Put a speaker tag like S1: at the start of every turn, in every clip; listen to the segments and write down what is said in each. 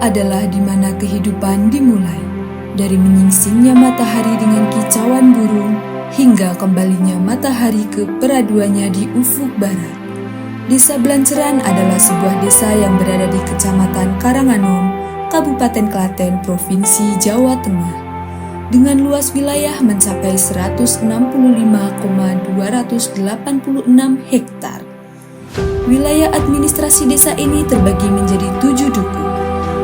S1: adalah di mana kehidupan dimulai. Dari menyingsingnya matahari dengan kicauan burung, hingga kembalinya matahari ke peraduannya di ufuk barat. Desa Belanceran adalah sebuah desa yang berada di Kecamatan Karanganom, Kabupaten Klaten, Provinsi Jawa Tengah. Dengan luas wilayah mencapai 165,286 hektar. Wilayah administrasi desa ini terbagi menjadi 7 duku,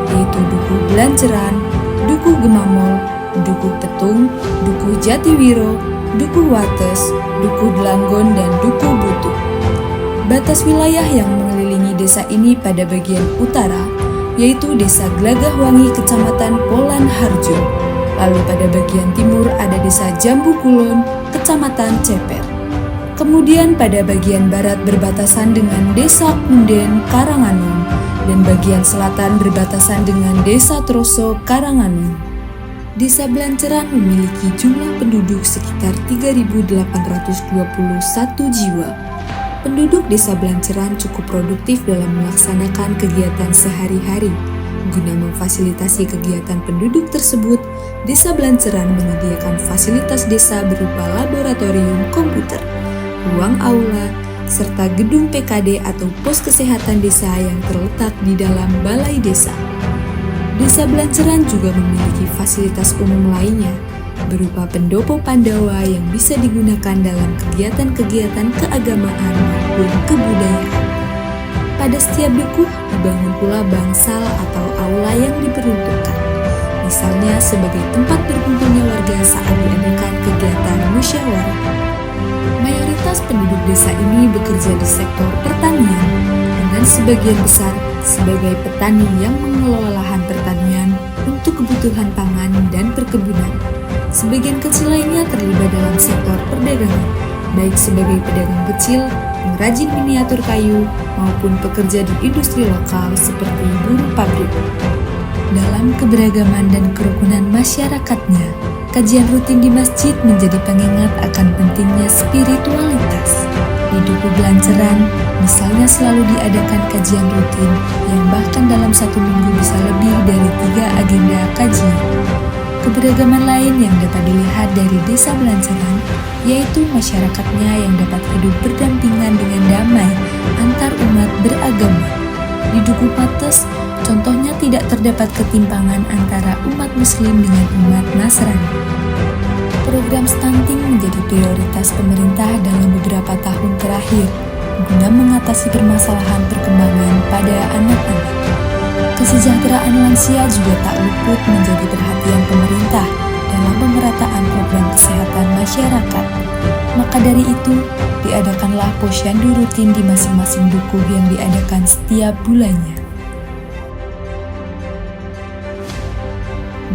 S1: yaitu Duku Belanceran, Duku Gemamol, Duku Petung, Duku Jatiwiro, Duku Wates, Duku Delanggon, dan Duku Butuh. Batas wilayah yang mengelilingi desa ini pada bagian utara, yaitu Desa Gelagahwangi, Kecamatan Polan Harjo. Lalu pada bagian timur ada Desa Jambu Kulon, Kecamatan Ceper. Kemudian pada bagian barat berbatasan dengan Desa Unden, Karanganom, dan bagian selatan berbatasan dengan Desa Troso, Karanganom. Desa Belanceran memiliki jumlah penduduk sekitar 3.821 jiwa. Penduduk Desa Belanceran cukup produktif dalam melaksanakan kegiatan sehari-hari. Guna memfasilitasi kegiatan penduduk tersebut, Desa Belanceran menyediakan fasilitas desa berupa laboratorium komputer, ruang aula, serta gedung PKD atau pos kesehatan desa yang terletak di dalam balai desa. Desa Belanceran juga memiliki fasilitas umum lainnya, berupa pendopo Pandawa yang bisa digunakan dalam kegiatan-kegiatan keagamaan maupun kebudayaan. Pada setiap dukuh dibangun pula bangsal atau aula yang diperuntukkan, misalnya sebagai tempat berkumpulnya warga saat diadakan kegiatan musyawarah. Mayoritas penduduk desa ini bekerja di sektor pertanian, dengan sebagian besar sebagai petani yang mengelola lahan pertanian untuk kebutuhan pangan dan perkebunan. Sebagian kecil lainnya terlibat dalam sektor perdagangan, baik sebagai pedagang kecil, pengrajin miniatur kayu, maupun pekerja di industri lokal seperti buruh pabrik. Dalam keberagaman dan kerukunan masyarakatnya, kajian rutin di masjid menjadi pengingat akan pentingnya spiritualitas. Di Duku Belanceran, misalnya selalu diadakan kajian rutin yang bahkan dalam 1 minggu bisa lebih dari 3 agenda kajian. Keberagaman lain yang dapat dilihat dari Desa Belanceran, yaitu masyarakatnya yang dapat hidup berdampingan dengan damai antar umat beragama. Di Duku Wates, contohnya tidak terdapat ketimpangan antara umat Muslim dengan umat Nasrani. Program stunting menjadi prioritas pemerintah dalam beberapa tahun terakhir guna mengatasi permasalahan perkembangan pada anak-anak. Kesejahteraan lansia juga tak luput menjadi perhatian pemerintah dalam pemerataan program kesehatan masyarakat. Maka dari itu, diadakanlah posyandu rutin di masing-masing dukuh yang diadakan setiap bulannya.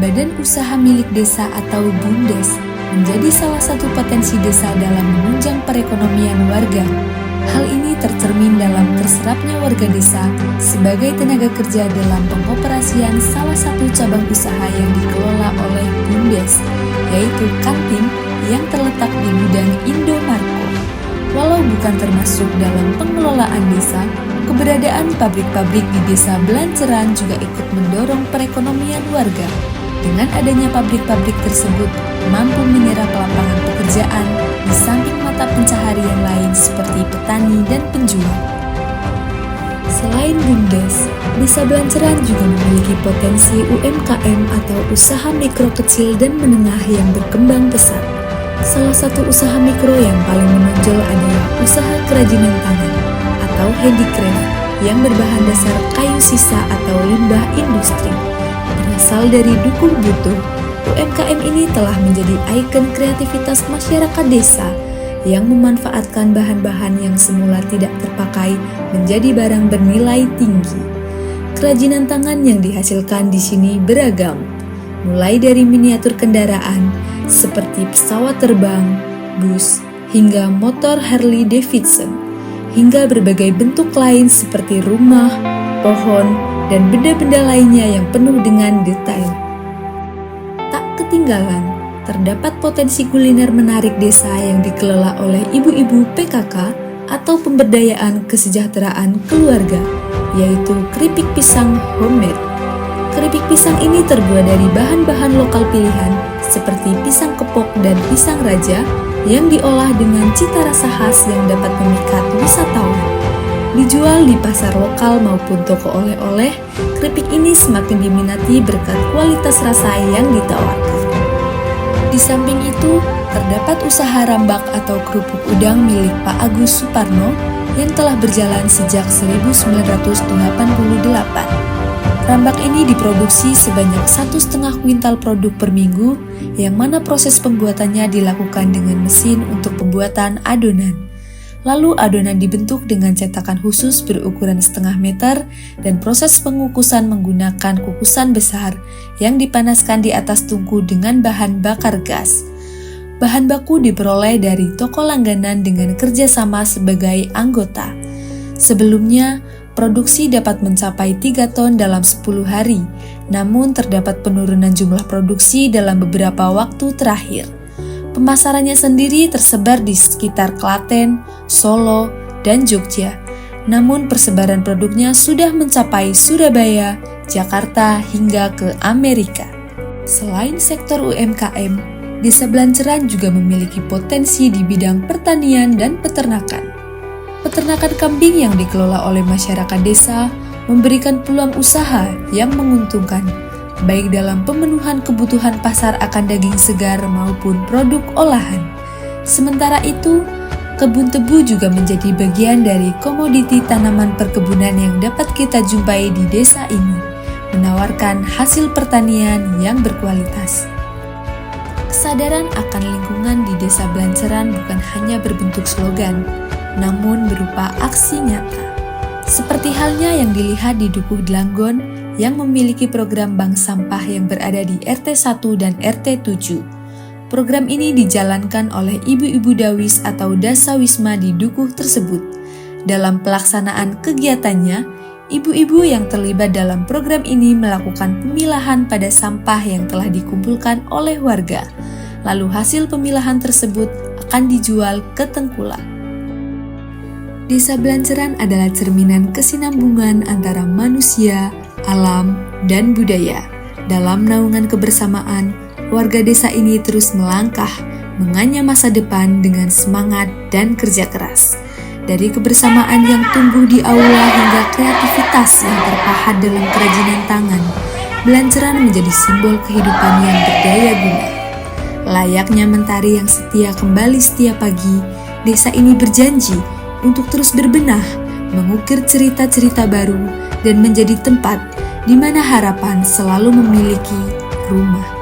S1: Badan Usaha Milik Desa atau BUMDes menjadi salah satu potensi desa dalam menunjang perekonomian warga. Hal ini tercermin dalam terserapnya warga desa sebagai tenaga kerja dalam pengoperasian salah satu cabang usaha yang dikelola oleh BUMDes, yaitu kantin yang terletak di gudang Indomarko. Walau bukan termasuk dalam pengelolaan desa, keberadaan pabrik-pabrik di Desa Belanceran juga ikut mendorong perekonomian warga. Dengan adanya pabrik-pabrik tersebut mampu menyerap lapangan pekerjaan di samping mata pencaharian lain seperti petani dan penjual. Selain BUMDes, Desa Belanceran juga memiliki potensi UMKM atau usaha mikro kecil dan menengah yang berkembang pesat. Salah satu usaha mikro yang paling menonjol adalah usaha kerajinan tangan atau handicraft yang berbahan dasar kayu sisa atau limbah industri. Berasal dari Dukuh Butuh, UMKM ini telah menjadi ikon kreativitas masyarakat desa yang memanfaatkan bahan-bahan yang semula tidak terpakai menjadi barang bernilai tinggi. Kerajinan tangan yang dihasilkan di sini beragam, mulai dari miniatur kendaraan seperti pesawat terbang, bus, hingga motor Harley Davidson, hingga berbagai bentuk lain seperti rumah, pohon, dan benda-benda lainnya yang penuh dengan detail. Tak ketinggalan, terdapat potensi kuliner menarik desa yang dikelola oleh ibu-ibu PKK atau pemberdayaan kesejahteraan keluarga, yaitu keripik pisang homemade. Keripik pisang ini terbuat dari bahan-bahan lokal pilihan seperti pisang kepok dan pisang raja yang diolah dengan cita rasa khas yang dapat memikat wisatawan. Dijual di pasar lokal maupun toko oleh-oleh, keripik ini semakin diminati berkat kualitas rasa yang ditawarkan. Di samping itu, terdapat usaha rambak atau kerupuk udang milik Pak Agus Suparno yang telah berjalan sejak 1988. Rambak ini diproduksi sebanyak 1,5 kuintal produk per minggu, yang mana proses pembuatannya dilakukan dengan mesin untuk pembuatan adonan. Lalu adonan dibentuk dengan cetakan khusus berukuran 0,5 meter dan proses pengukusan menggunakan kukusan besar yang dipanaskan di atas tungku dengan bahan bakar gas. Bahan baku diperoleh dari toko langganan dengan kerjasama sebagai anggota. Sebelumnya, produksi dapat mencapai 3 ton dalam 10 hari, namun terdapat penurunan jumlah produksi dalam beberapa waktu terakhir. Pemasarannya sendiri tersebar di sekitar Klaten, Solo, dan Jogja. Namun persebaran produknya sudah mencapai Surabaya, Jakarta, hingga ke Amerika. Selain sektor UMKM, Desa Belanceran juga memiliki potensi di bidang pertanian dan peternakan. Peternakan kambing yang dikelola oleh masyarakat desa memberikan peluang usaha yang menguntungkan, baik dalam pemenuhan kebutuhan pasar akan daging segar maupun produk olahan. Sementara itu, kebun tebu juga menjadi bagian dari komoditi tanaman perkebunan yang dapat kita jumpai di desa ini, menawarkan hasil pertanian yang berkualitas. Kesadaran akan lingkungan di Desa Belanceran bukan hanya berbentuk slogan, namun berupa aksi nyata. Seperti halnya yang dilihat di Dukuh Dlanggon yang memiliki program bank sampah yang berada di RT 1 dan RT 7. Program ini dijalankan oleh ibu-ibu dawis atau dasawisma di Dukuh tersebut. Dalam pelaksanaan kegiatannya, ibu-ibu yang terlibat dalam program ini melakukan pemilahan pada sampah yang telah dikumpulkan oleh warga. Lalu hasil pemilahan tersebut akan dijual ke tengkulak. Desa Belanceran adalah cerminan kesinambungan antara manusia, alam, dan budaya. Dalam naungan kebersamaan, warga desa ini terus melangkah, menganyam masa depan dengan semangat dan kerja keras. Dari kebersamaan yang tumbuh di aula hingga kreativitas yang terpahat dalam kerajinan tangan, Belanceran menjadi simbol kehidupan yang berdaya guna. Layaknya mentari yang setia kembali setiap pagi, desa ini berjanji untuk terus berbenah, mengukir cerita-cerita baru, dan menjadi tempat di mana harapan selalu memiliki rumah.